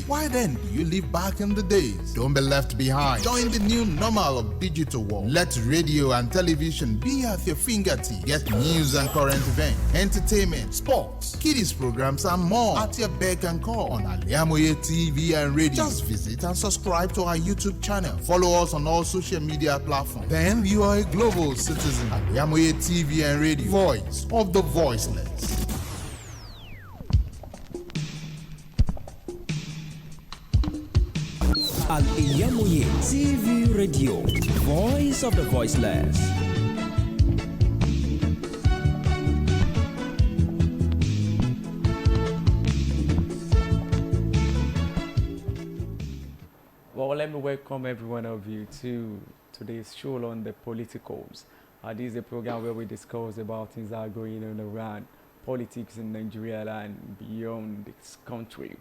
Why then do you live back in the days? Don't be left behind. Join the new normal of digital world. Let radio and television be at your fingertips. Get news and current events, entertainment, sports, kiddies programs, and more at your beck and call on Al-IyamoyeTV and radio. Just visit and subscribe to our YouTube channel. Follow us on all social media platforms. Then you are a global citizen. Al-IyamoyeTV and radio. Voice of the voiceless. Al-IyamoyeTV Radio, Voice of the Voiceless. Well, let me welcome every one of you to today's show on the Politicos. This is a program where we discuss about things that are going on around politics in Nigeria and beyond this country.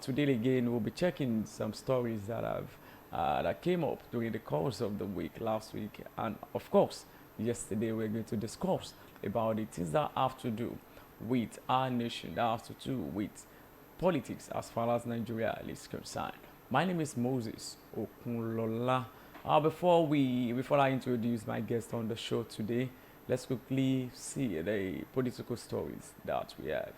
Today again, we'll be checking some stories that came up during the course of the week, last week, and of course, yesterday we're going to discuss about the things that have to do with our nation, that have to do with politics as far as Nigeria is concerned. My name is Moses Okunlola. Before I introduce my guest on the show today, let's quickly see the political stories that we have.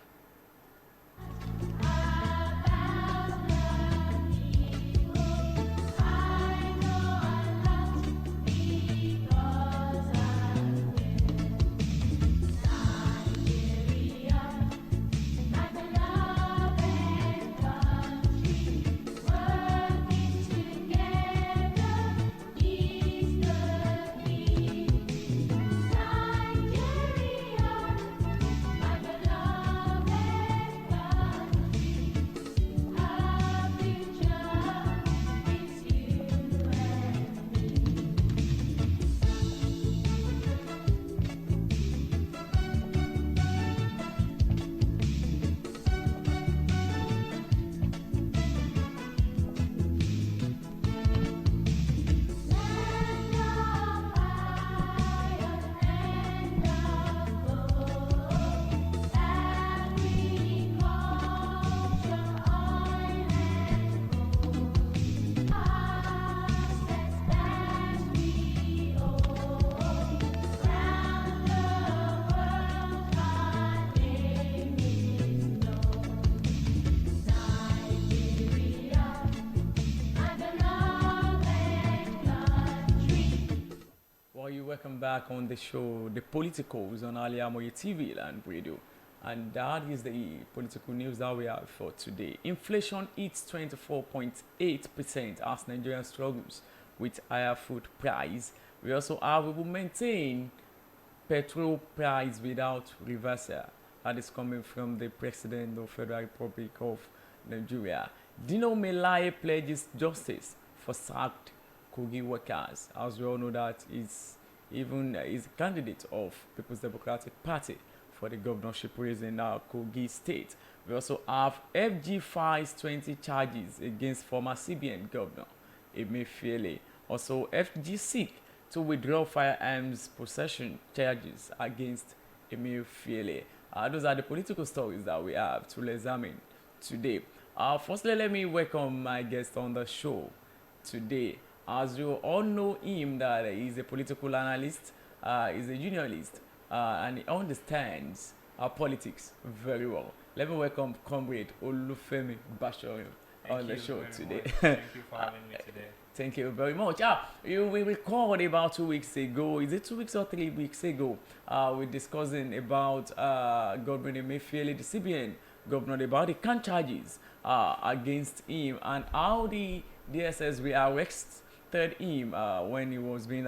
Welcome back on the show, The Politicos on Al-IyamoyeTV and radio. And that is the political news that we have for today. Inflation hits 24.8% as Nigerian struggles with higher food price. We also have, we will maintain petrol price without reversal. That is coming from the President of Federal Republic of Nigeria. Dino Melaye pledges justice for sacked Kogi workers. As we all know, that is a candidate of People's Democratic Party for the governorship race in Kogi State. We also have FG files 20 charges against former CBN governor Emefiele. Also, FG seek to withdraw firearms possession charges against Emefiele. Those are the political stories that we have to examine today. Firstly, let me welcome my guest on the show today. As you all know him, that he's a political analyst, he's a journalist, and he understands politics very well. Let me welcome Comrade Olufemi Bashorin on the show today. Thank you for having me today. Thank you very much. We recorded about 2 weeks ago. Is it 2 weeks or 3 weeks ago? We're discussing about Governor Emefiele, the CBN governor, about the can charges against him and how the DSS rearrested him when he was being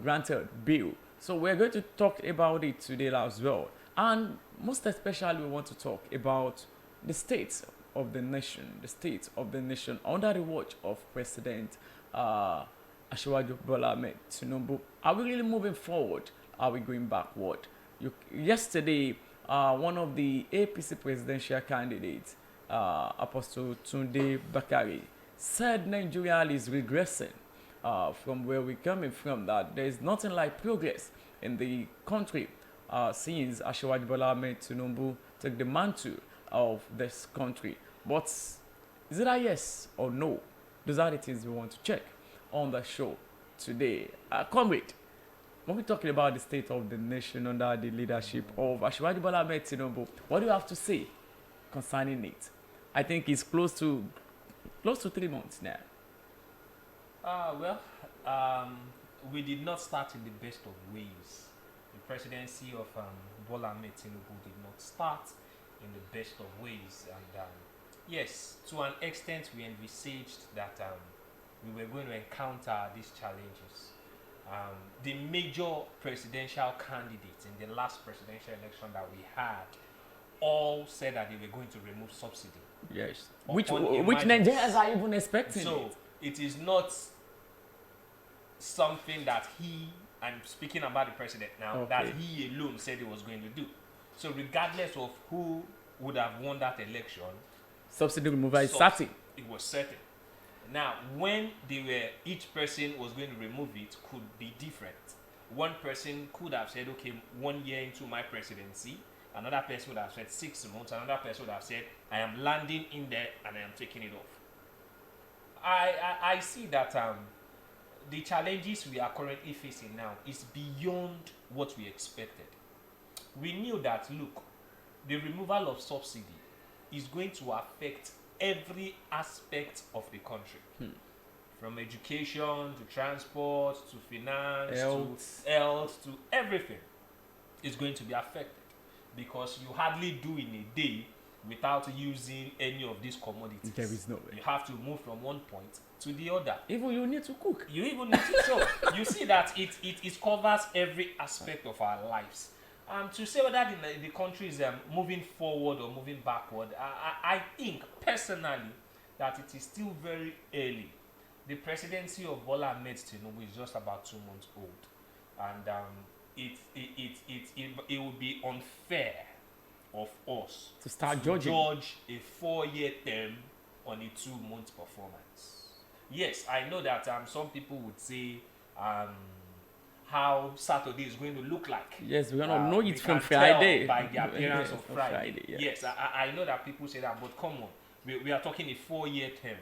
granted bail. So we're going to talk about it today as well. And most especially, we want to talk about the state of the nation, under the watch of President Asiwaju Bola Ahmed Tinubu. Are we really moving forward? Are we going backward? Yesterday, one of the APC presidential candidates, Apostle Tunde Bakari, said Nigeria is regressing from where we're coming from, that there is nothing like progress in the country since Asiwaju Bola Ahmed Tinubu took the mantle of this country. But Is it a yes or no? Those are the things we want to check on the show today. Comrade, when we're talking about the state of the nation under the leadership of Asiwaju Bola Ahmed Tinubu, what do you have to say concerning it? I think it's close to 3 months now. Well, we did not start in the best of ways. The presidency of Bola Ahmed Tinubu did not start in the best of ways, and yes, to an extent, we envisaged that we were going to encounter these challenges. The major presidential candidates in the last presidential election that we had all said that they were going to remove subsidy. Yes, which Nigerians are even expecting. So it is not something that I'm speaking about the president now, that he alone said he was going to do. So regardless of who would have won that election, subsidy removal is certain. It was certain. Now, when each person was going to remove it could be different. One person could have said, okay, 1 year into my presidency. Another person would have said 6 months. Another person would have said, I am landing in there and I am taking it off. I see that the challenges we are currently facing now is beyond what we expected. We knew that, look, the removal of subsidy is going to affect every aspect of the country. From education to transport to finance to health to everything is going to be affected, because you hardly do in a day without using any of these commodities. There is no way. You have to move from one point to the other. Even you need to cook. You even need to. So you see that it covers every aspect of our lives. To say whether the country is moving forward or moving backward, I think personally that it is still very early. The presidency of Bola Ahmed Tinubu is just about 2 months old, and it would be unfair of us to start to judge a 4-year term on a 2-month performance. Yes, I know that some people would say how Saturday is going to look like. Yes, we're gonna know it from Friday by the appearance of Friday. Yes, I know that people say that, but come on, we are talking a 4-year term,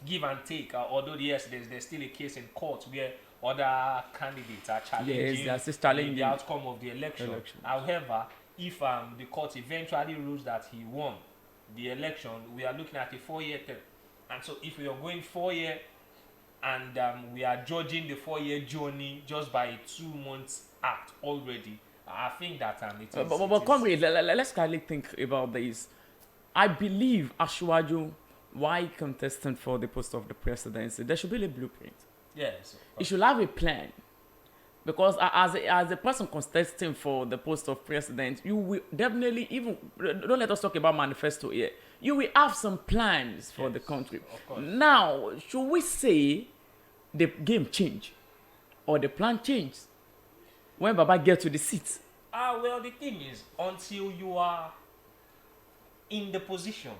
give and take. Although yes, there's still a case in court where other candidates are challenging the outcome of the election. However, if the court eventually rules that he won the election, we are looking at a 4-year term. And so if we are going 4-year and we are judging the 4-year journey just by a 2-month act already, I think that it is. But comrade, let's kindly think about this. I believe Asiwaju, why contestant for the post of the presidency, there should be a blueprint. Yes. He should have a plan. Because as a person contesting for the post of president, you will definitely, even, don't let us talk about manifesto here, you will have some plans for the country. Now, should we say the game change or the plan change when Baba gets to the seat? Well, the thing is, until you are in the position,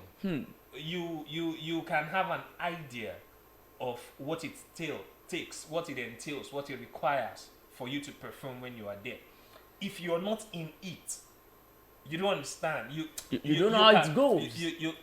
you can have an idea of what it takes, what it entails, what it requires for you to perform when you are there. If you're not in it, you don't understand. You don't know how it goes.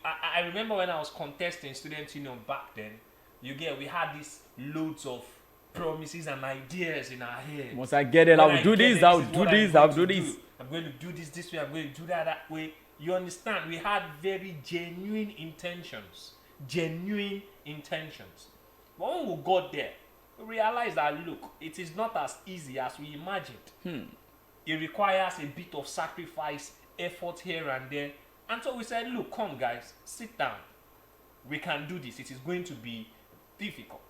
I remember when I was contesting student union back then. We had these loads of promises and ideas in our head. Once I get it, I'll do this, I'll do this, I'll do this. I'm going to do this way, I'm going to do that way. You understand? We had very genuine intentions. But when we got there, we realized that, look, it is not as easy as we imagined. It requires a bit of sacrifice, effort here and there. And so we said, look, come guys, sit down. We can do this. It is going to be difficult.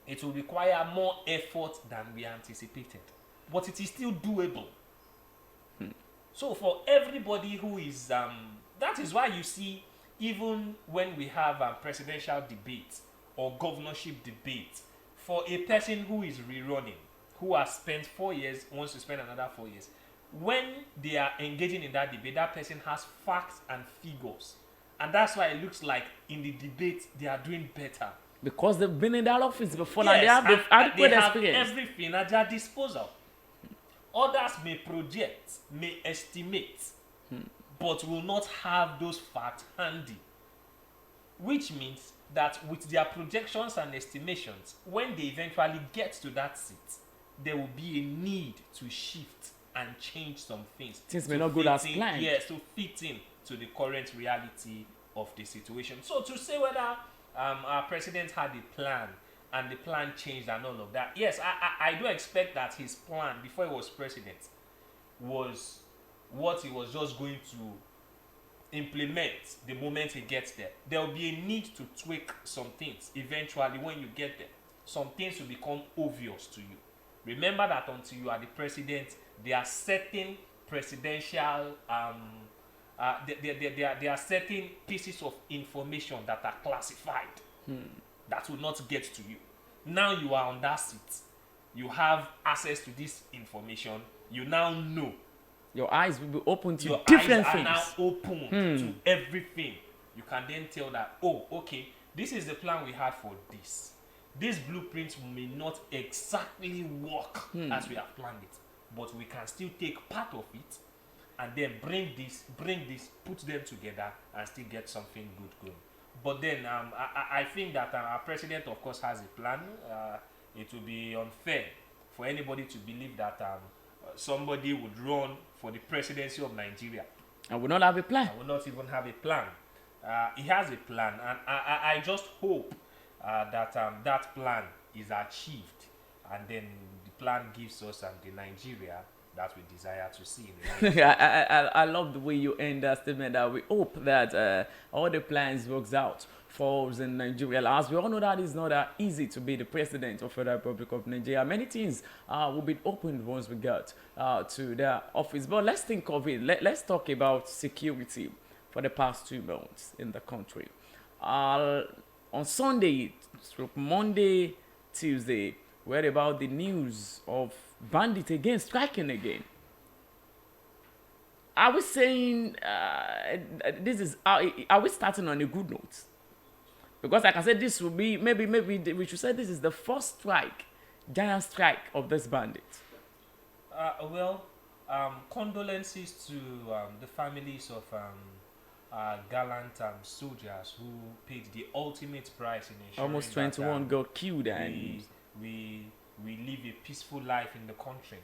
It will require more effort than we anticipated. But it is still doable. So for everybody who is, that is why you see, even when we have a presidential debate or governorship debate, for a person who is rerunning, who has spent 4 years, wants to spend another 4 years, when they are engaging in that debate, that person has facts and figures. And that's why it looks like in the debate, they are doing better. Because they've been in that office before, yes, and they have the adequate experience. They have everything at their disposal. Others may project, may estimate, but will not have those facts handy. which means that with their projections and estimations, when they eventually get to that seat, there will be a need to shift and change some things. Things may not go as planned. Yes, to fit in to the current reality of the situation. So to say whether our president had a plan and the plan changed and all of that, yes, I do expect that his plan before he was president was what he was just going to implement the moment he gets there. There will be a need to tweak some things eventually when you get there. Some things will become obvious to you. Remember that until you are the president, there are certain presidential there are certain pieces of information that are classified that will not get to you. Now you are on that seat. You have access to this information. You now know. Your eyes will be open to Your different eyes are things. now open to everything. You can then tell that, oh, okay, this is the plan we had for this. These blueprints may not exactly work as we have planned it, but we can still take part of it and then bring this, put them together and still get something good going. But then I think that our president, of course, has a plan. It would be unfair for anybody to believe that somebody would run for the presidency of Nigeria. I will not have a plan. I will not even have a plan. He has a plan, and I just hope that that plan is achieved, and then the plan gives us the Nigeria that we desire to see. I love the way you end that statement, that we hope that all the plans works out for us in Nigeria. As we all know, that it's not that easy to be the president of the Republic of Nigeria. Many things will be opened once we get to the office. But let's think of it. Let's talk about security for the past 2 months in the country. On Sunday, Monday, Tuesday, we heard about the news of bandits again striking again. Are we saying this is? Are we starting on a good note? Because like I said, this will be maybe we should say this is the first giant strike of this bandit. Condolences to the families of gallant soldiers who paid the ultimate price in ensuring Almost 21 got killed, and we live a peaceful life in the country.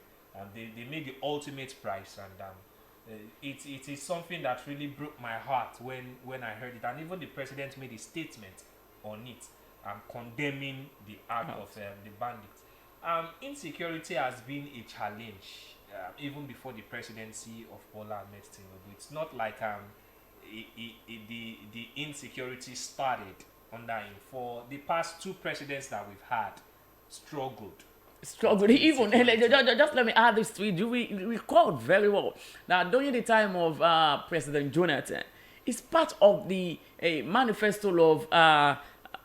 They made the ultimate price, and it is something that really broke my heart when I heard it. And even the president made a statement on it, condemning the act of the bandits. Insecurity has been a challenge even before the presidency of Bola Ahmed Tinubu. It's not like the insecurity started under him. For the past 2 presidents that we've had, struggled. Even just let me add this to it. You recall very well that during the time of President Jonathan, it's part of the manifesto of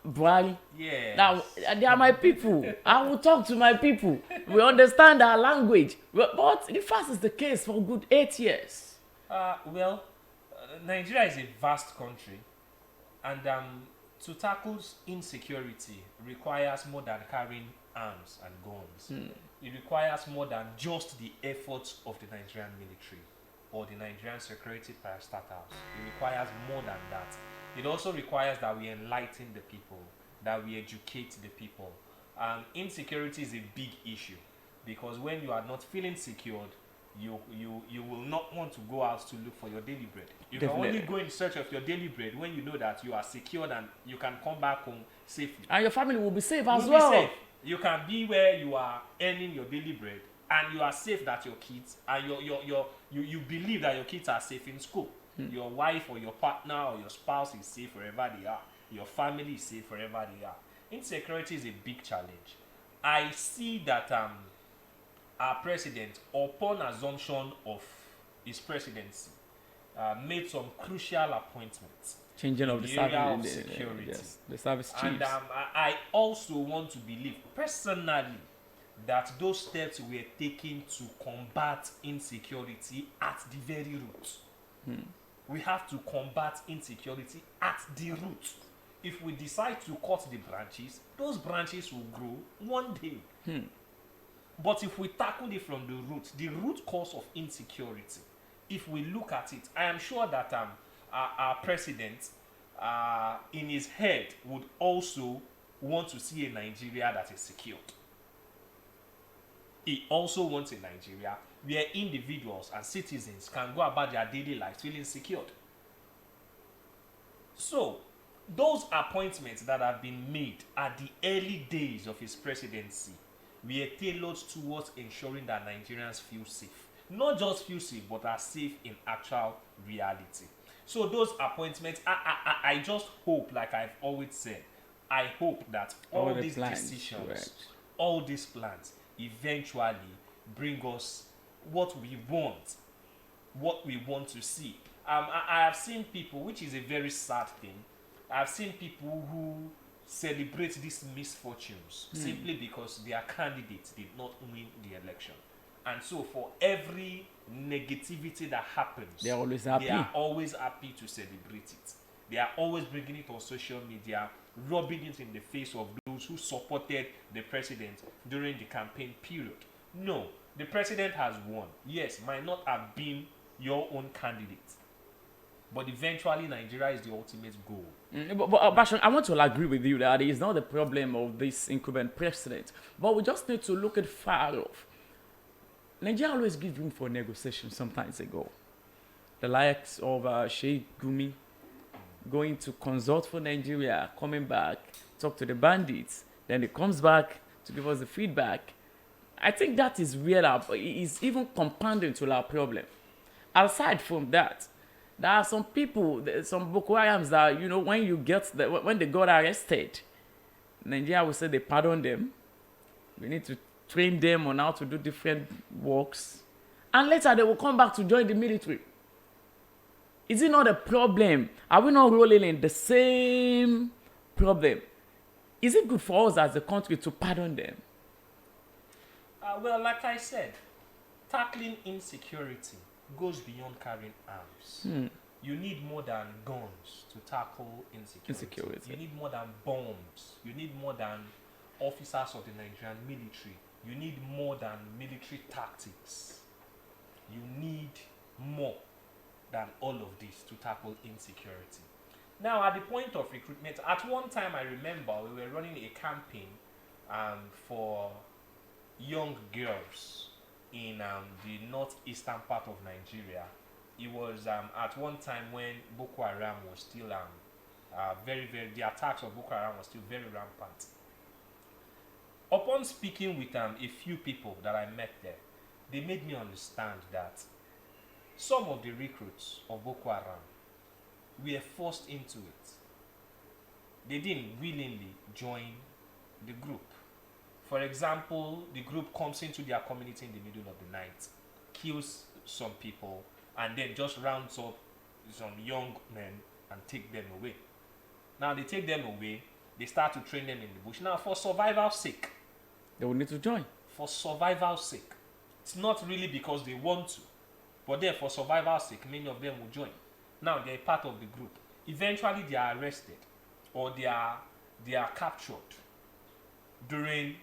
Buhari. Yeah. Now they are my people. I will talk to my people. We understand our language. But the fact is the case for a good 8 years. Nigeria is a vast country, and to tackle insecurity requires more than carrying arms and guns. It requires more than just the efforts of the Nigerian military or the Nigerian security parastatals. It requires more than that. It also requires that we enlighten the people, that we educate the people. Insecurity is a big issue, because when you are not feeling secured, you will not want to go out to look for your daily bread. You can only go in search of your daily bread when you know that you are secured and you can come back home safely. And your family will be safe as well. Safe. You can be where you are earning your daily bread, and you are safe that your kids, and you believe that your kids are safe in school. Your wife or your partner or your spouse is safe wherever they are. Your family is safe wherever they are. Insecurity is a big challenge. I see that our president, upon assumption of his presidency, made some crucial appointments. Changing of the service security. Yes, the service chiefs. And I also want to believe personally that those steps were taken to combat insecurity at the very root. We have to combat insecurity at the root. If we decide to cut the branches, those branches will grow one day. But if we tackle it from the root cause of insecurity, if we look at it, I am sure that our president in his head, would also want to see a Nigeria that is secured. He also wants a Nigeria where individuals and citizens can go about their daily lives feeling secured. So, those appointments that have been made at the early days of his presidency were tailored towards ensuring that Nigerians feel safe. Not just feel safe, but are safe in actual reality. So those appointments, I just hope, like I've always said, I hope that all these decisions, right, all these plans eventually bring us what we want to see. I have seen people, which is a very sad thing, I've seen people who celebrate these misfortunes simply because their candidates did not win the election. And so for every negativity that happens, they are always happy to celebrate it. They are always bringing it on social media, rubbing it in the face of those who supported the president during the campaign period. No, the president has won. Yes, might not have been your own candidate, but eventually Nigeria is the ultimate goal. But Bashon, I want to agree with you that it's not the problem of this incumbent president, but we just need to look at far off. Nigeria always gives room for negotiation sometimes ago. The likes of Sheikh Gumi going to consult for Nigeria, coming back, talk to the bandits, then he comes back to give us the feedback. I think that is where it's even compounding to our problem. Aside from that, there are some people, some Boko Harams that, when they got arrested, Nigeria will say they pardon them. We need to train them on how to do different works. And later they will come back to join the military. Is it not a problem? Are we not rolling in the same problem? Is it good for us as a country to pardon them? Well, like I said, tackling insecurity goes beyond carrying arms. You need more than guns to tackle insecurity. You need more than bombs. You need more than officers of the Nigerian military. You need more than military tactics. You need more than all of this to tackle insecurity. Now, at the point of recruitment, at one time I remember we were running a campaign for young girls in the northeastern part of Nigeria. It was at one time when Boko Haram was still the attacks of Boko Haram was still very rampant. Upon speaking with a few people that I met there, they made me understand that some of the recruits of Boko Haram were forced into it. They didn't willingly join the group. For example, the group comes into their community in the middle of the night, kills some people, and then just rounds up some young men and take them away. Now they take them away, they start to train them in the bush. Now for survival's sake, they will need to join. For survival's sake. It's not really because they want to, but then for survival's sake, many of them will join. Now they're part of the group. Eventually they are arrested or they are captured during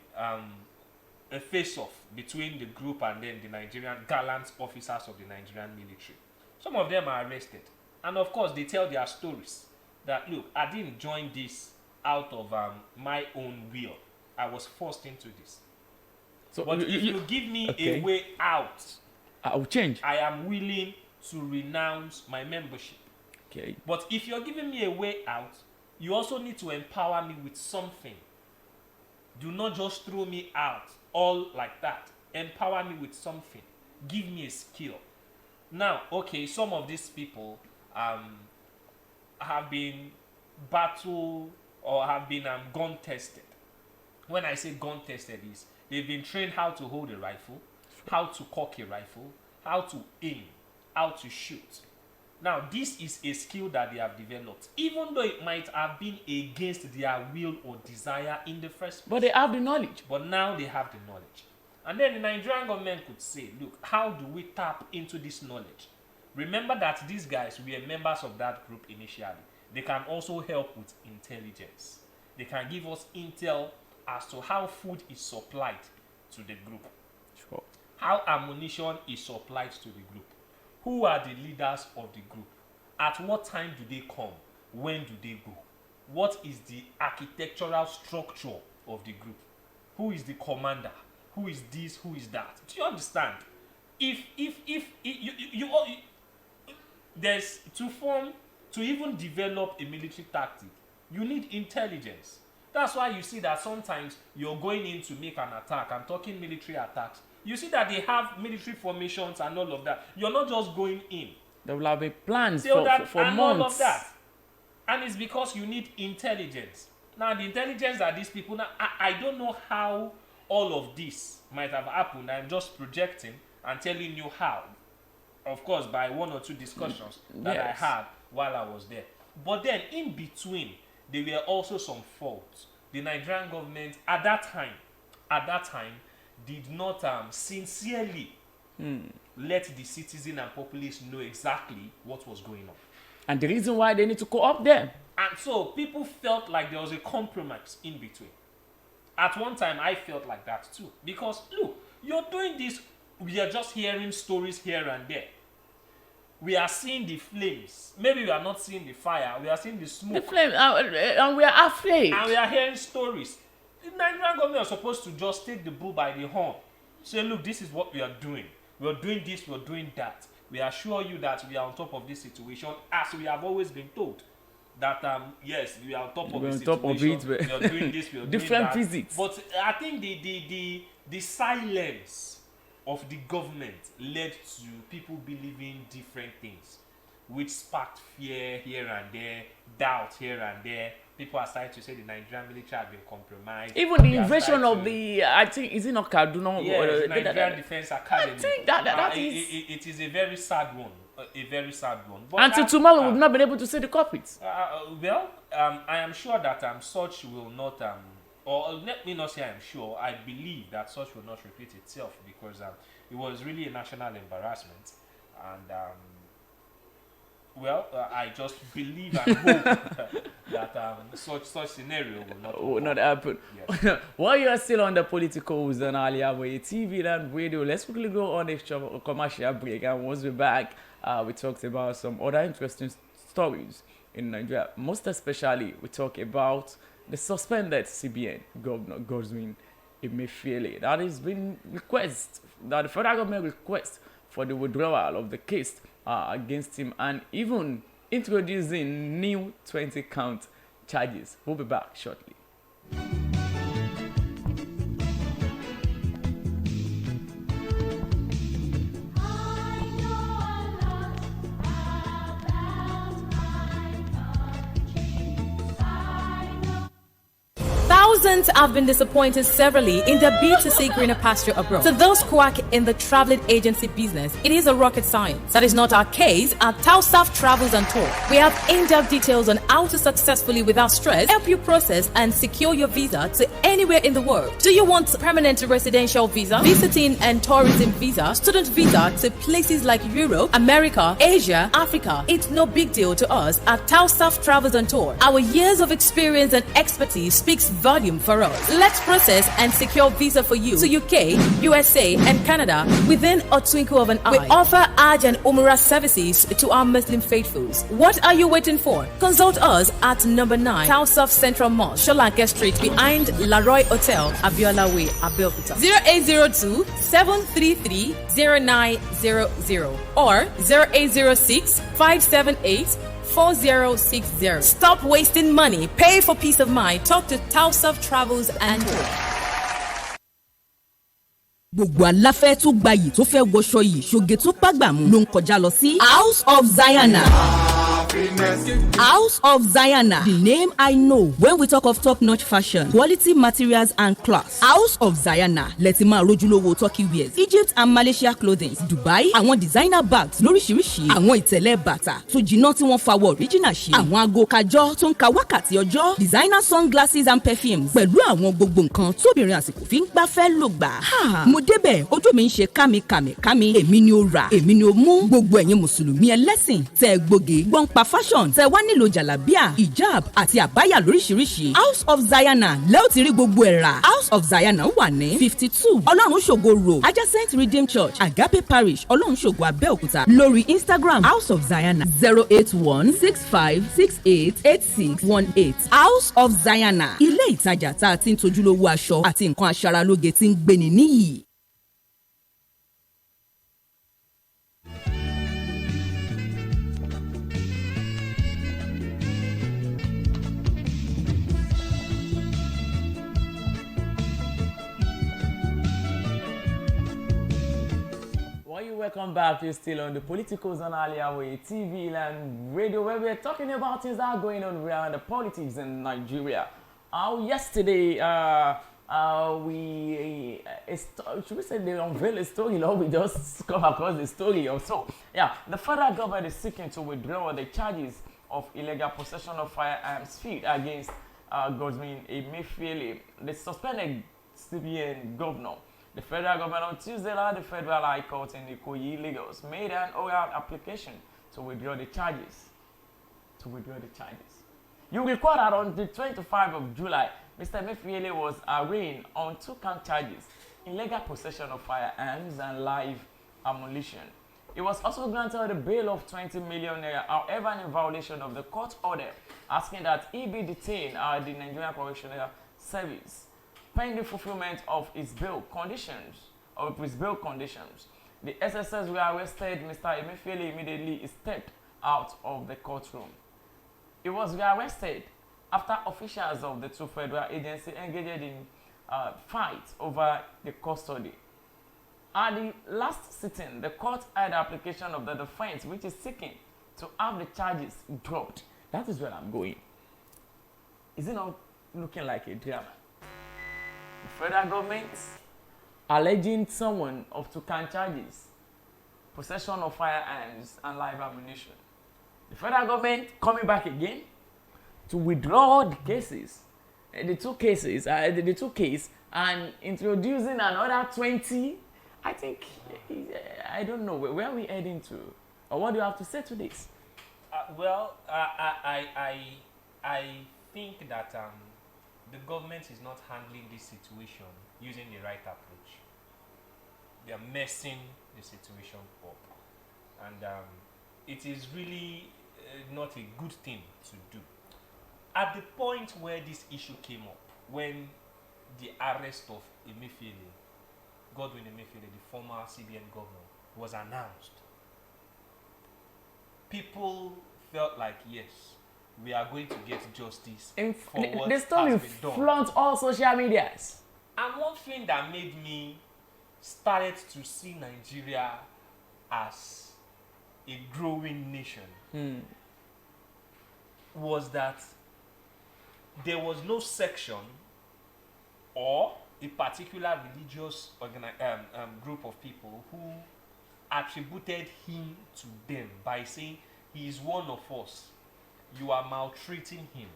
a face-off between the group and then the Nigerian gallant officers of the Nigerian military. Some of them are arrested. And of course, they tell their stories that, look, I didn't join this out of my own will. I was forced into this. So but if you give me a way out, I'll change. I am willing to renounce my membership. Okay. But if you're giving me a way out, you also need to empower me with something. Do not just throw me out all like that. Empower me with something. Give me a skill. Now, okay, some of these people have been battle or have been gun tested. When I say gun tested is they've been trained how to hold a rifle, how to cock a rifle, how to aim, how to shoot. Now, this is a skill that they have developed, even though it might have been against their will or desire in the first place. But they have the knowledge. But now they have the knowledge. And then the Nigerian government could say, look, how do we tap into this knowledge? Remember that these guys were members of that group initially. They can also help with intelligence. They can give us intel as to how food is supplied to the group. Sure. How ammunition is supplied to the group. Who are the leaders of the group? At what time do they come? when do they go? What is the architectural structure of the group? Who is the commander? Who is this? Who is that? Do you understand? If there's to even develop a military tactic, you need intelligence. That's why you see that sometimes you're going in to make an attack. I'm talking military attacks. You see that they have military formations and all of that. You're not just going in. There will have a plans for and months. All of that. And it's because you need intelligence. Now, the intelligence that these people... Now, I don't know how all of this might have happened. I'm just projecting and telling you how. Of course, by one or two discussions that I had while I was there. But then, in between, there were also some faults. The Nigerian government, at that time, did not sincerely let the citizen and populace know exactly what was going on. And the reason why they need to go up there. And so people felt like there was a compromise in between. At one time, I felt like that too. Because, look, you're doing this, we are just hearing stories here and there. We are seeing the flames. Maybe we are not seeing the fire, we are seing the smoke. The flames, and we are afraid. And we are hearing stories. The Nigerian government are supposed to just take the bull by the horn. Say, look, this is what we are doing. We are doing this, we are doing that. We assure you that we are on top of this situation, as we have always been told. That, yes, we are on top of the situation. We are doing this, we are different doing that. visits. But I think the silence of the government led to people believing different things, which sparked fear here and there, doubt here and there. People are starting to say the Nigerian military have been compromised. Even the invasion of the, I think, is it not Kaduna? Yes, the Nigerian Defense Academy. I think that is... It is a very sad one. A very sad one. But until tomorrow, we've not been able to see the culprits. I am sure that such will not, or let me not say I am sure, I believe that such will not repeat itself, because it was really a national embarrassment. And, I just believe and hope that such scenario will not happen. Yes. While you are still on the Politicos on Al-IyamoyeTV and radio, let's quickly go on a commercial break. And once we're back, we talked about some other interesting stories in Nigeria. Most especially, we talk about the suspended CBN Governor Godswin Emefiele. That has been that the federal government request for the withdrawal of the case against him, and even introducing new 20-count charges. We'll be back shortly. Thousands have been disappointed severally in their bid to see greener pasture abroad. To those quack in the traveling agency business, it is a rocket science. That is not our case at Tausaf Travels and Tour. We have in-depth details on how to successfully, without stress, help you process and secure your visa to anywhere in the world. Do you want permanent residential visa, visiting and tourism visa, student visa to places like Europe, America, Asia, Africa? It's no big deal to us at Tausaf Travels and Tour. Our years of experience and expertise speaks volume for us. Let's process and secure visa for you to UK, USA, and Canada within a twinkle of an eye. We offer Hajj and Umrah services to our Muslim faithfuls. What are you waiting for? Consult us at number 9 Tausaf Central Mall, Sholanke Street, behind Laroy Hotel, Abiola Way, Abeokuta. 0802 733 0900 or 0806 578 4060. Stop wasting money. Pay for peace of mind. Talk to Tausaf Travels and Tour. Gbogbo aláfẹ́ tó gbayì tó fẹ́ wọṣọ yìí ṣoge tó bágbàmú ló ń kọjá lọ sí House of Zion. House of Zion, the name I know when we talk of top-notch fashion, quality materials and class. House of Zion, lẹ́tí máa rójúlówó Turkey wears, Egypt and Malaysia clothing, Dubai, àwọn designer bags lóríṣiríṣi, àwọn ìtẹ̀lẹ̀ bàtà tó jiná tí wọ́n fawọ́ original ṣe, àwọn aago kájọ́ tó ń ka wákàtí ọjọ́, designer sunglasses and perfumes, pẹ̀lú àwọn gbogbo nǹkan tóbìnrin àsìkò fi ń gbafẹ́ lò gbà. Mo débẹ̀ ojú mi ń ṣe kámi, èmi ni ó rà, èmi ni ó mú. Gbogbo ẹ̀yin mùsùlùmí ẹlẹ́sìn tẹ́ gbòógè gbọ́n pa fashion tẹ wá nílò jàlábíà hijab àti àbáyà lóríṣiríṣi House of Zayana lẹ́ẹ̀ tí rí gbogbo ẹ̀ rà. House of Zayana wà ní 52 ọlọ́run ṣògo road adjacent Redeemed Church Agape Parish ọlọ́run ṣògo Abẹ́òkúta. Lórí Instagram House of Zayana 08165688618 House of Zayana ilé ìtajà tá a ti ń tojúlówó aṣọ àti nǹkan aṣaralóge tí ń gbéni níyì. Welcome back. You're still on the Politicos on Al-IyamoyeTV and radio, where we're talking about things that are going on around the politics in Nigeria. Yesterday, should we say they unveiled a story, or we just come across the story or so? Yeah, the federal government is seeking to withdraw the charges of illegal possession of firearms against Godwin Emefiele, the suspended CBN governor. The federal government on Tuesday, the Federal High Court in Ikoyi, Lagos, made an oral application to withdraw the charges. You recall that on the 25th of July, Mr. Emefiele was arraigned on 2-count charges: illegal possession of firearms and live ammunition. He was also granted a bail of 20 million naira, however, in violation of the court order, asking that he be detained at the Nigerian Correctional Service pending fulfillment of his bail conditions. The SSS were arrested. Mr. Emefiele immediately stepped out of the courtroom. He was rearrested after officials of the two federal agencies engaged in fight over the custody. At the last sitting, the court had the application of the defense, which is seeking to have the charges dropped. That is where I'm going. Is it not looking like a drama? The federal government alleging someone of 2-count charges, possession of firearms and live ammunition. The federal government coming back again to withdraw the cases, the two cases, and introducing another 20. I think, I don't know, where are we heading to? Or what do you have to say to this? I think that the government is not handling this situation using the right approach. They are messing the situation up, and it is really not a good thing to do. At the point where this issue came up, when the arrest of Godwin Emefiele, the former CBN governor, was announced, people felt like, yes, we are going to get justice for what the story has been done. flaunts all social medias. And one thing that made me started to see Nigeria as a growing nation was that there was no section or a particular religious group of people who attributed him to them by saying he is one of us. You are maltreating him.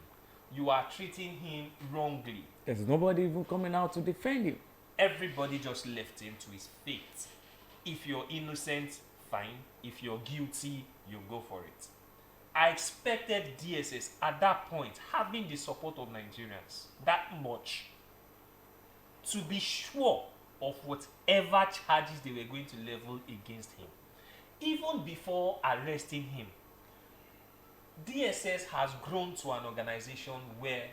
You are treating him wrongly. There's nobody even coming out to defend him. Everybody just left him to his fate. If you're innocent, fine. If you're guilty, you go for it. I expected DSS at that point, having the support of Nigerians that much, to be sure of whatever charges they were going to level against him. Even before arresting him, DSS has grown to an organization where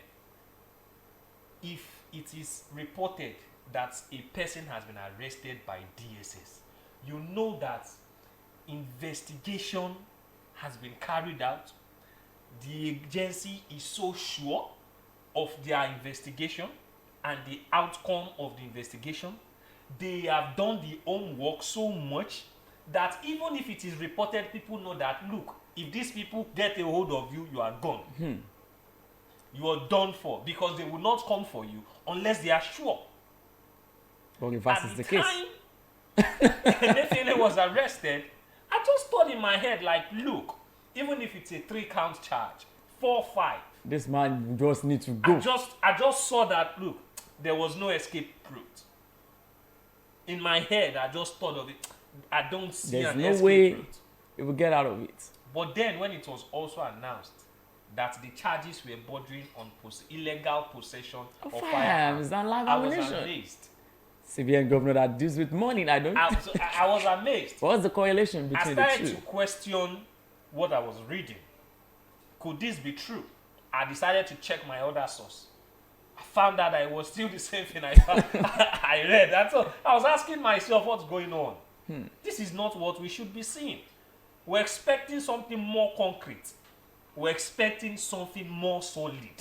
if it is reported that a person has been arrested by DSS, you know that investigation has been carried out. The agency is so sure of their investigation and the outcome of the investigation. They have done the homework so much that even if it is reported, people know that, look, if these people get a hold of you, you are gone. You are done for, because they will not come for you unless they are sure. Well, if that is the case. Emefiele was arrested, I just thought in my head, like, look, even if it's a 3-count charge, 4, 5. This man just needs to go. I just saw that, look, there was no escape route. In my head, I just thought of it. I don't see There's an no escape way route. we will get out of it. But then when it was also announced that the charges were bordering on illegal possession of firearms and live I was ammunition. amazed. CBN governor that deals with money, I don't. I was amazed. What's the correlation I between the started two? to question what I was reading. Could this be true? I decided to check my other source. I found out that it was still the same thing I read. That's all. I was asking myself what's going on. This is not what we should be seeing. We're expecting something more concrete. We're expecting something more solid.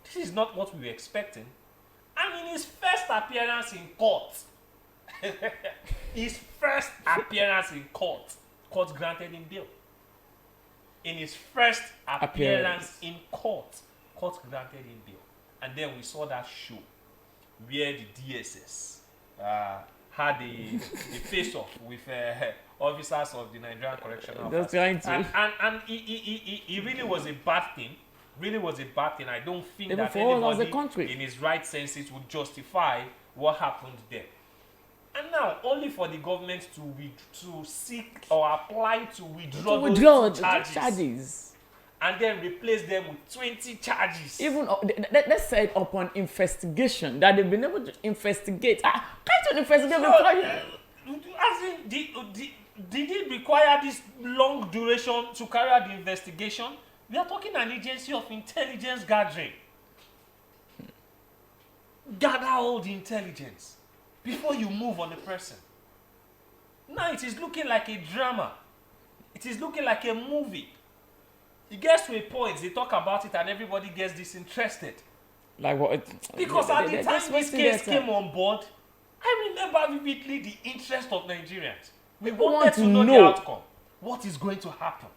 This is not what we were expecting. And in his first appearance in court, court granted him bail. In his first appearance in court granted him bail. And then we saw that show where the DSS had a face-off with officers of the Nigerian Correctional Office. And it really was a bad thing. I don't think that anybody in his right senses would justify what happened there. And now, only for the government to seek or apply to withdraw those charges. And then replace them with 20 charges. Even let's say upon investigation that they've been able to investigate. Can't you investigate as in, did it require this long duration to carry out the investigation? We are talking an agency of intelligence gathering. Gather all the intelligence before you move on a person. Now it is looking like a drama. It is looking like a movie. It gets to a point, they talk about it and everybody gets disinterested. Like what? Because at the time this case came on board, I remember vividly the interest of Nigerians. We wanted to know the outcome. What is going to happen?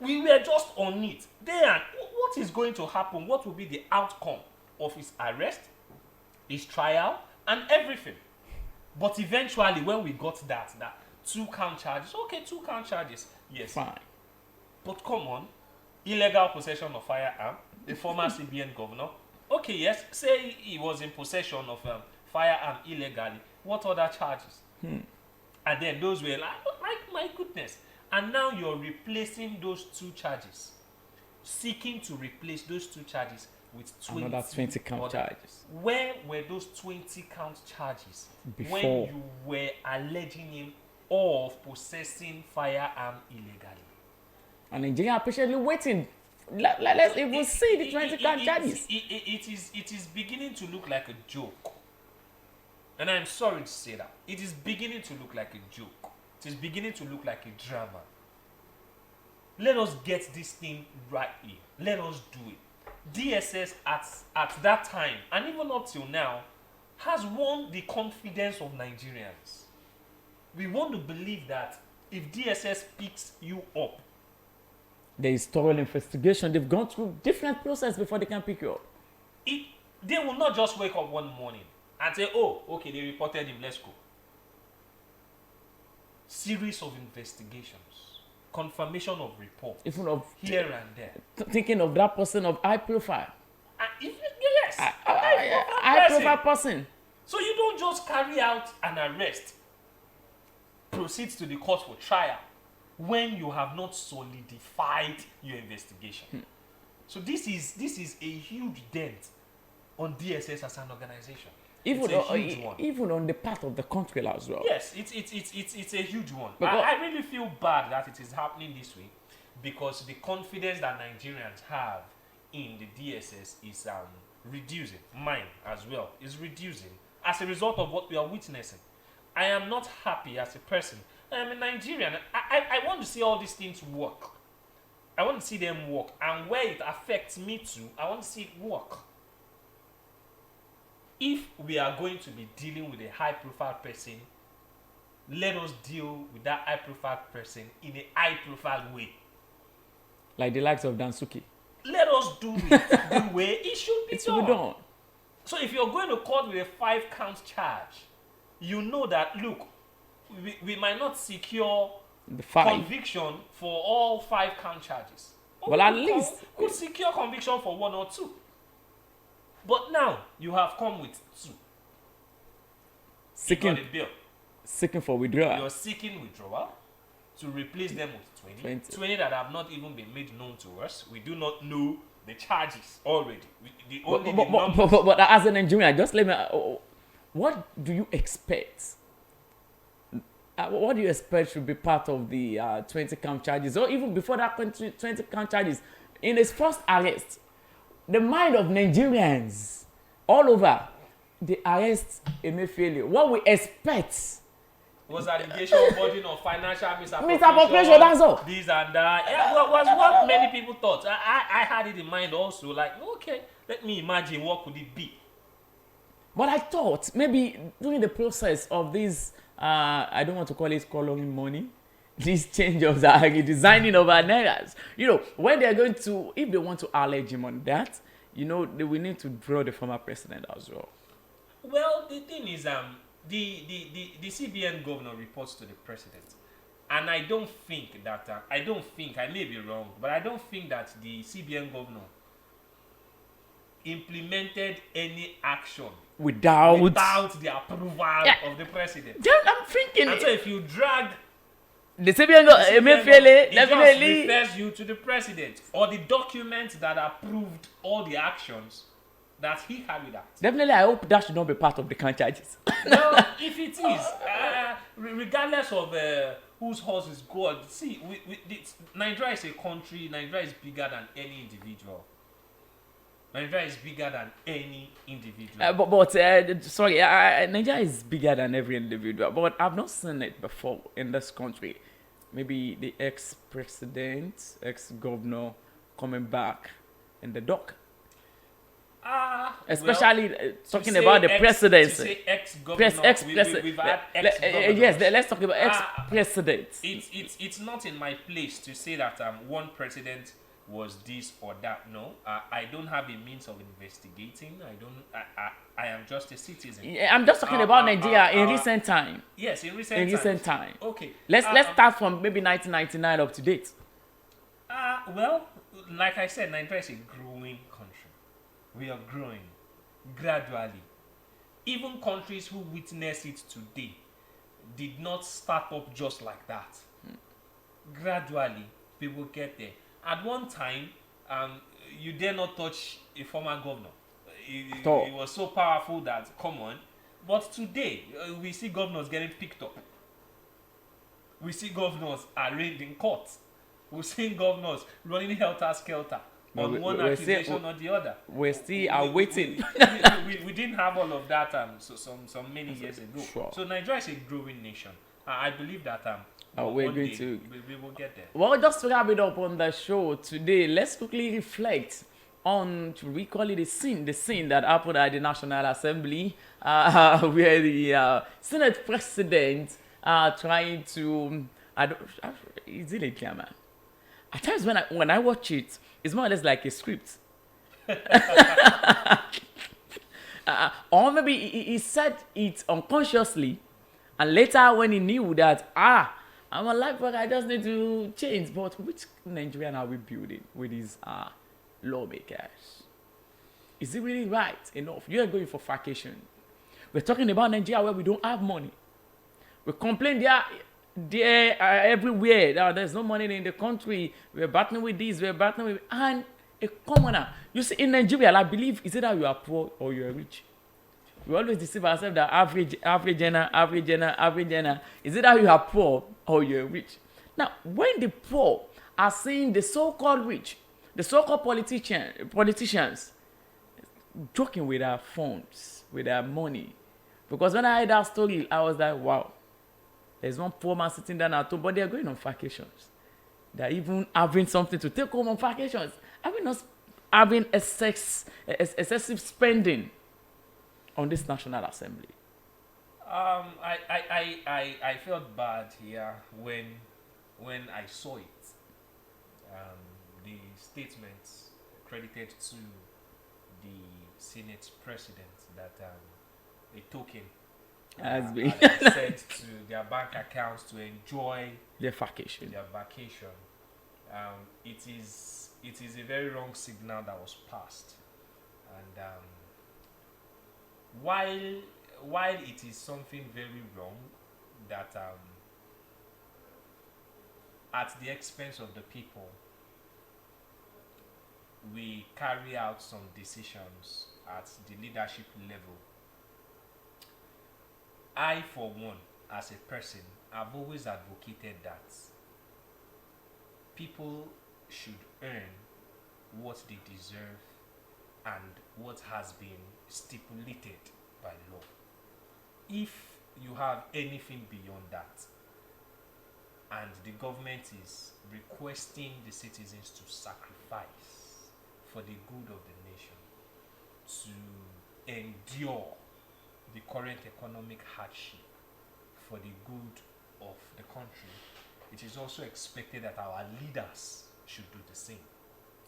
We were just on it. Then, what is going to happen? What will be the outcome of his arrest, his trial, and everything? But eventually, when we got that 2 count charges, okay, 2 count charges, yes. Fine. But come on, illegal possession of firearm, the former CBN governor. Okay, yes, say he was in possession of firearm illegally. What other charges? And then those were like, my goodness. And now you're replacing those 2 charges, seeking to replace those 2 charges with 20 another 20 count charges. Where were those 20 count charges Before. when you were alleging him of possessing firearm illegally? And Nigeria are patiently waiting. Let's even see the 20 count charges. It is beginning to look like a joke. And I'm sorry to say that. It is beginning to look like a joke. It is beginning to look like a drama. Let us get this thing rightly. Let us do it. DSS at that time, and even up till now, has won the confidence of Nigerians. We want to believe that if DSS picks you up, There is thorough investigation. They've gone through different process before they can pick you up. They will not just wake up one morning and say, oh, okay, they reported him, let's go. Series of investigations, confirmation of reports, Even of here and there. thinking of that person of high profile. Yes, High profile person. So you don't just carry out an arrest, proceed to the court for trial, when you have not solidified your investigation. So this is a huge dent on DSS as an organization. Even on the part of the country as well. Yes, it's a huge one. I really feel bad that it is happening this way, because the confidence that Nigerians have in the DSS is reducing. Mine as well is reducing as a result of what we are witnessing. I am not happy as a person. I am a Nigerian. I want to see all these things work. I want to see them work. And where it affects me too, I want to see it work. If we are going to be dealing with a high-profile person, let us deal with that high-profile person in a high-profile way. Like the likes of Dansuki. Let us do it the way it should be done. So if you're going to court with a 5-count charge, you know that, look, we might not secure The 5. conviction for all 5-count charges. Well, at least could secure conviction for 1 or 2. But now you have come with 2. You got a bill. seeking for withdrawal. You're seeking withdrawal to replace them with 20 that have not even been made known to us. We do not know the charges already. But as a Nigerian, just let me. What do you expect? What do you expect should be part of the 20 count charges, or even before that 20 count charges? In his first arrest, the mind of Nigerians all over, they arrest Emefiele. What we expect was allegation of burden of financial misappropriation. That's all. This and that. Yeah, was what many people thought. I had it in mind also. Like, okay, let me imagine what could it be. But I thought maybe during the process of this, I don't want to call it coloring money, these changes are redesigning of our nairas. You know, when they're going to, if they want to allege him on that, you know, they will need to draw the former president as well. Well, the thing is, the CBN governor reports to the president, and I don't think that I may be wrong, but I don't think that the CBN governor implemented any action without the approval of the president. Then I'm thinking. And so if you drag the CBN Emefiele definitely refers you to the president or the document that approved all the actions that he carried out. Definitely, I hope that should not be part of the count charges. Well, if it is, regardless of whose horse is God, see, Nigeria is a country. Nigeria is bigger than any individual. Nigeria is bigger than any individual. Sorry, Nigeria is bigger than every individual. But I've not seen it before in this country. Maybe the ex-president, ex-governor coming back in the dock. Especially talking about the presidency. Ex-governor. We've had ex-governors. Yes, let's talk about ex-presidents. It's not in my place to say that one president was this or that. No, I don't have a means of investigating. I am just a citizen. I'm just talking about Nigeria in recent time. Yes, in recent time. Okay. Let's start from maybe 1999 up to date. Well, like I said, Nigeria is a growing country. We are growing gradually. Even countries who witness it today did not start up just like that. Gradually, people get there. At one time, you dare not touch a former governor. He was so powerful that, come on. But today, we see governors getting picked up. We see governors arraigned in court. We see governors running helter-skelter on one accusation or the other. We're still waiting. We didn't have all of that some many years ago. Sure. So Nigeria is a growing nation. I believe that we will get there. Well, just to wrap it up on the show today, let's quickly reflect on, we call it the scene that happened at the National Assembly, where the Senate President trying to, is it a drama? At times when I watch it, it's more or less like a script. Or maybe he said it unconsciously, and later when he knew that, I'm alive, but I just need to change. But which Nigerian are we building with these lawmakers? Is it really right enough? You are going for vacation. We're talking about Nigeria where we don't have money. We complain there everywhere. There's no money in the country. We're battling with this, and a commoner. You see, in Nigeria, I believe, is it that you are poor or you are rich? We always deceive ourselves that average earner. Is it that you are poor or you're rich? Now, when the poor are seeing the so-called rich, the so-called politicians joking with their funds, with their money, because when I heard that story, I was like, wow, there's one poor man sitting down at home, but they're going on vacations. They're even having something to take home on vacations. Having excessive spending on this National Assembly. I felt bad here when I saw it. The statements credited to the Senate President that a token has been sent to their bank accounts to enjoy their vacation. It is a very wrong signal that was passed, and while it is something very wrong that at the expense of the people, we carry out some decisions at the leadership level. I, for one, as a person, I've always advocated that people should earn what they deserve and what has been stipulated by law. If you have anything beyond that, and the government is requesting the citizens to sacrifice for the good of the nation, to endure the current economic hardship for the good of the country, it is also expected that our leaders should do the same.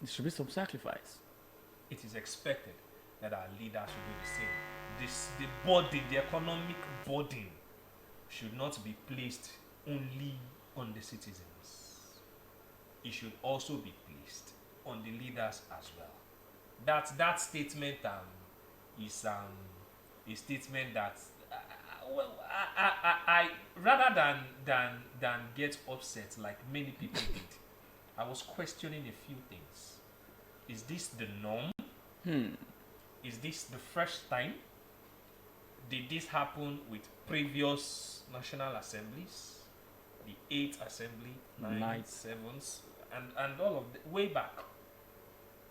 There should be some sacrifice. It is expected that our leaders should do the same. The burden, the economic burden, should not be placed only on the citizens. It should also be placed on the leaders as well. That statement is a statement that I rather than get upset like many people did, I was questioning a few things. Is this the norm? Is this the first time? Did this happen with previous national assemblies? The 8th assembly, 9th, 7th, and all of the way back.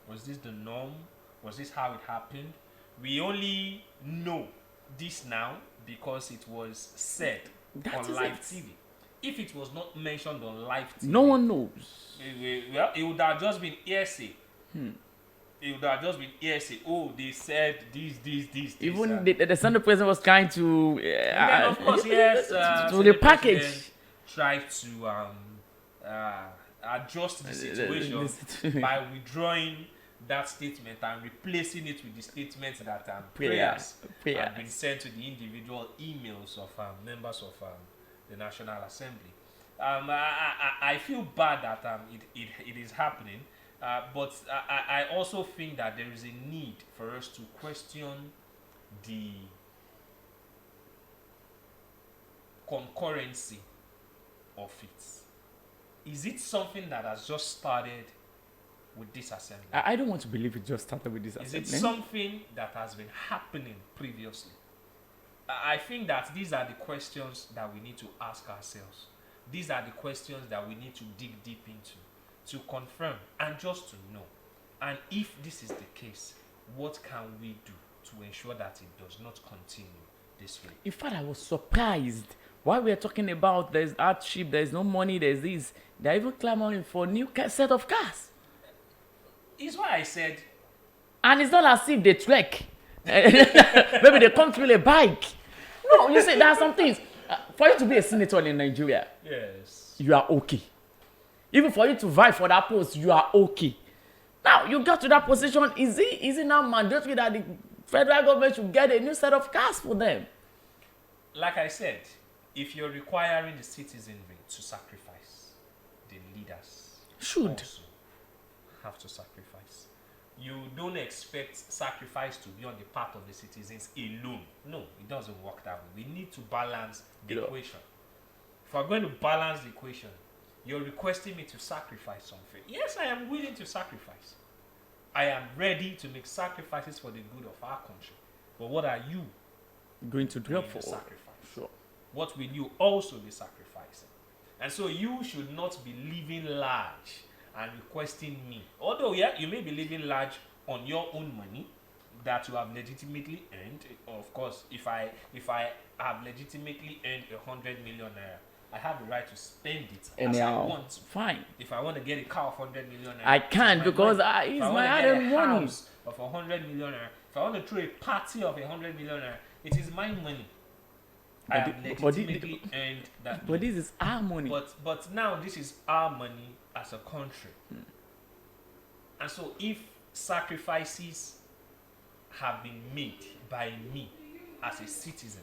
Was this the norm? Was this how it happened? We only know this now because it was said on live TV. If it was not mentioned on live TV, no one knows. Well, it would have just been hearsay. It would have just been hearsay. Oh, they said this. Even the Senate president was trying to. And then, of course, yes. To the package. Tried to adjust the situation by withdrawing that statement and replacing it with the statement that prayers have been sent to the individual emails of members of the National Assembly. I feel bad that it is happening, but I also think that there is a need for us to question the concurrency of it. Is it something that has just started with this assembly? I don't want to believe it just started with this assembly. Is it something that has been happening previously? I think that these are the questions that we need to ask ourselves. These are the questions that we need to dig deep into, to confirm and just to know. And if this is the case, what can we do to ensure that it does not continue this way? In fact, I was surprised. While we are talking about there's hardship, there's no money, there's this, they're even clamoring for a new set of cars. It's why I said. And it's not as if they trek. Maybe they come through a bike. No, you see, there are some things. For you to be a senator in Nigeria, yes, you are okay. Even for you to vie for that post, you are okay. Now, you got to that position, is it now mandatory that the federal government should get a new set of cars for them? Like I said, if you're requiring the citizenry to sacrifice, the leaders should also have to sacrifice. You don't expect sacrifice to be on the part of the citizens alone. No, it doesn't work that way. We need to balance the equation. If we're going to balance the equation, you're requesting me to sacrifice something. Yes, I am willing to sacrifice. I am ready to make sacrifices for the good of our country. But what are you going to do for? Sacrifice. Sure. What will you also be sacrificing? And so you should not be living large and requesting me. Although, yeah, you may be living large on your own money that you have legitimately earned. Of course, if I have legitimately earned 100 million naira, I have the right to spend it as I want. Fine. If I want to get a car of 100 million naira, I can because it's my other money. Of 100 million naira, if I want to throw a party of 100 million naira, it is my money. I have legitimately earned that. But this is our money. But now this is our money as a country. And so if sacrifices have been made by me as a citizen,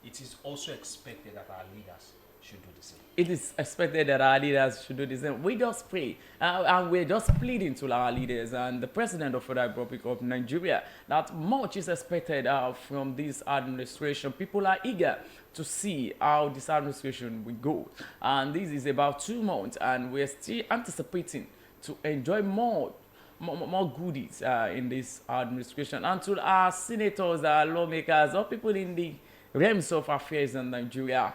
it is also expected that our leaders should do the same. It is expected that our leaders should do the same. We just pray, and we're just pleading to our leaders and the President of the Federal Republic of Nigeria that much is expected from this administration. People are eager to see how this administration will go. And this is about 2 months, and we're still anticipating to enjoy more goodies in this administration. And to our senators, our lawmakers, or people in the realms of affairs in Nigeria,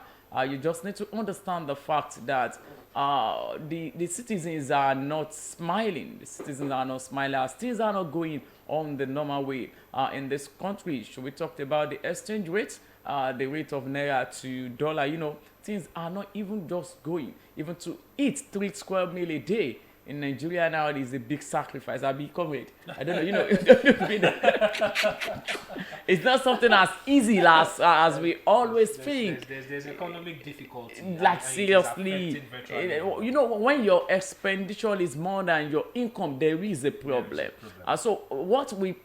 you just need to understand the fact that the citizens are not smiling. The citizens are not smiling as things are not going on the normal way in this country. So we talked about the exchange rate, the rate of naira to dollar. You know, things are not even just going. Even to eat 3 square meal a day in Nigeria now, it is a big sacrifice. I'll be comrade. I don't know, you know, it's not something as easy as we always think. There's economic difficulty. Like seriously, you know, when your expenditure is more than your income, there is a problem. So what we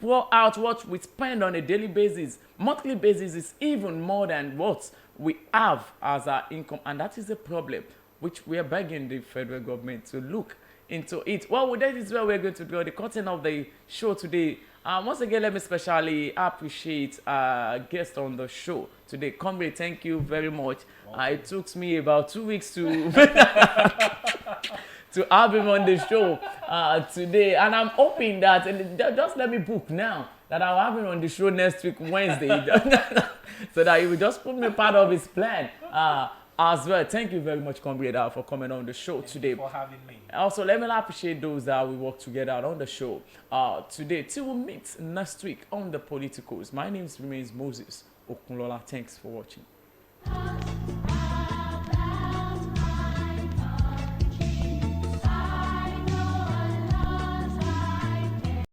pour out, what we spend on a daily basis, monthly basis, is even more than what we have as our income, and that is a problem which we are begging the federal government to look into it. Well, that is where we're going to draw the curtain of the show today. Once again, let me especially appreciate our guest on the show today. Comrade, thank you very much. It took me about 2 weeks to to have him on the show today, and I'm hoping that, and just let me book now, that I'll have him on the show next week, Wednesday, so that he will just put me part of his plan as well. Thank you very much, Comrade, for coming on the show today. For having me. Also, let me appreciate those that we work together on the show today. Till we meet next week on the Politicos. My name remains Moses Okunlola. Thanks for watching.